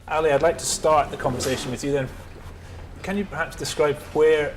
Ali, I'd like to start the conversation with you then. Can you perhaps describe where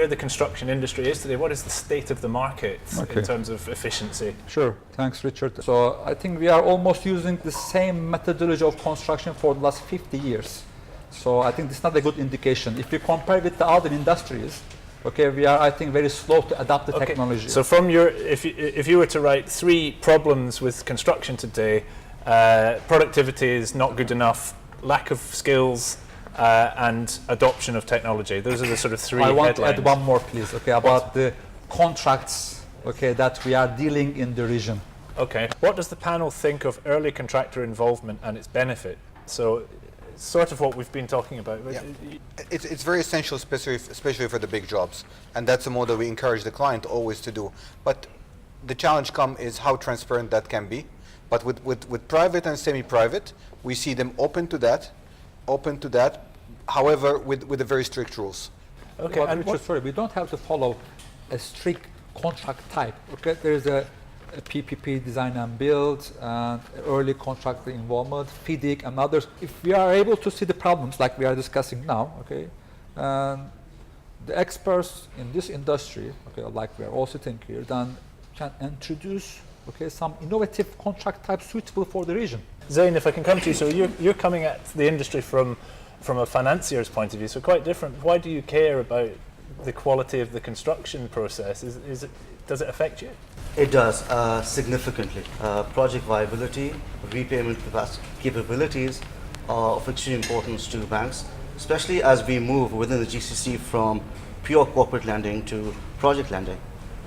the construction industry is today? What is the state of the market in terms of efficiency? Sure, thanks Richard. So I think we are almost using the same methodology of construction for the last 50 years. So I think this is not a good indication. If you compare with the other industries, we are, I think, very slow to adapt the technology. So from if you were to write 3 problems with construction today, productivity is not good enough, lack of skills, and adoption of technology. Those are the sort of 3 I want headlines. to add one more, please, about the contracts, that we are dealing in the region. Okay. What does the panel think of early contractor involvement and its benefit? So, sort of what we've been talking about. Yeah. It's very essential, especially for the big jobs, and that's a model we encourage the client always to do. But the challenge is how transparent that can be. But with private and semi-private, we see them open to that, however, with the very strict rules. Okay, and Richard, we don't have to follow a strict contract type. There is a PPP, design and build, and early contractor involvement, FIDIC, and others. If we are able to see the problems like we are discussing now, and the experts in this industry, like we are all sitting here, then can introduce some innovative contract types suitable for the region. Zain, if I can come to you, so you're coming at the industry from a financier's point of view, so quite different. Why do you care about the quality of the construction process? Does it affect you? It does, significantly. Project viability, repayment capabilities are of extreme importance to banks, especially as we move within the GCC from pure corporate lending to project lending.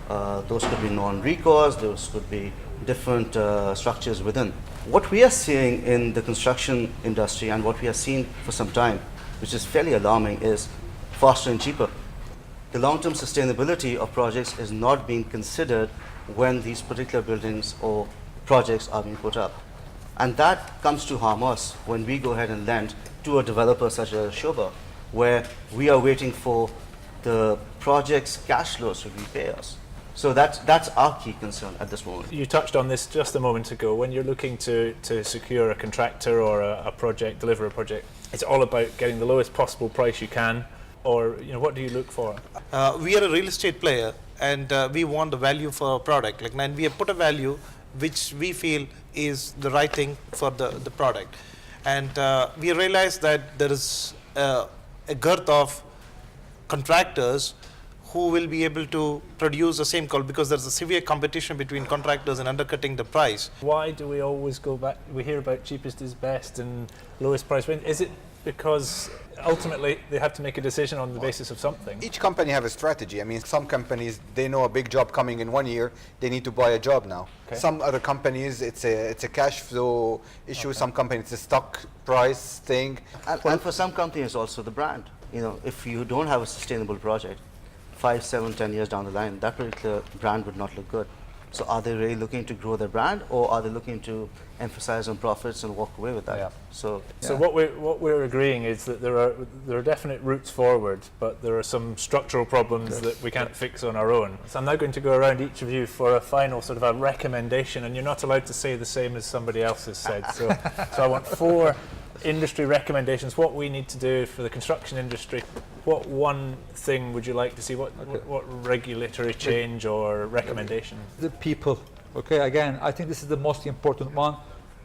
Those could be non-recourse, those could be different structures within. What we are seeing in the construction industry and what we have seen for some time, which is fairly alarming, is faster and cheaper. The long-term sustainability of projects is not being considered when these particular buildings or projects are being put up. And that comes to harm us when we go ahead and lend to a developer such as Sobha, where we are waiting for the project's cash flows to repay us. So that's our key concern at this moment. You touched on this just a moment ago. When you're looking to secure a contractor or a project, deliver a project, it's all about getting the lowest possible price you can, or what do you look for? We are a real estate player, and we want the value for our product. And we have put a value which we feel is the right thing for the product. And we realize that there is a girth of contractors who will be able to produce the same quality, because there's a severe competition between contractors and undercutting the price. Why do we always go back? We hear about cheapest is best and lowest price win. Is it because ultimately they have to make a decision on the basis of something? Each company have a strategy. I mean, some companies, they know a big job coming in 1 year, they need to buy a job now. Some other companies, it's a cash flow issue. Some companies, it's a stock price thing. And for some companies also the brand. If you don't have a sustainable project, 5, 7, 10 years down the line, that particular brand would not look good. So are they really looking to grow their brand, or are they looking to emphasize on profits and walk away with that? Yeah. So what we're agreeing is that there are definite routes forward, but there are some structural problems that we can't fix on our own. So I'm now going to go around each of you for a final sort of a recommendation, and you're not allowed to say the same as somebody else has said. So I want 4 industry recommendations, what we need to do for the construction industry. What one thing would you like to see? What regulatory change or recommendation? The people. Again, I think this is the most important one.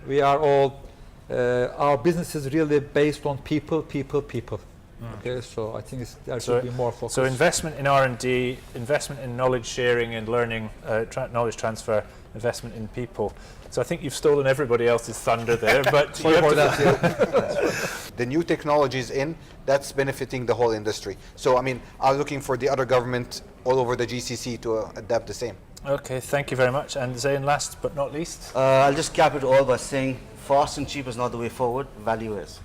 We are all, our business is really based on people. So I think there should be more focus. So investment in R&D, investment in knowledge sharing and learning, knowledge transfer, investment in people. So I think you've stolen everybody else's thunder there, but you have to the new technologies that's benefiting the whole industry. So I mean, I'm looking for the other government all over the GCC to adapt the same. Okay, thank you very much. And Zain, last but not least? I'll just cap it all by saying fast and cheap is not the way forward, value is.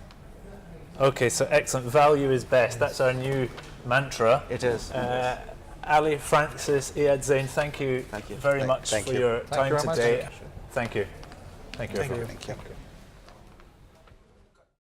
Okay, so excellent. Value is best. That's our new mantra. It is. Ali, Francis, Iyad, Zain, thank you very much for your time today. Thank you. Thank you. Thank you.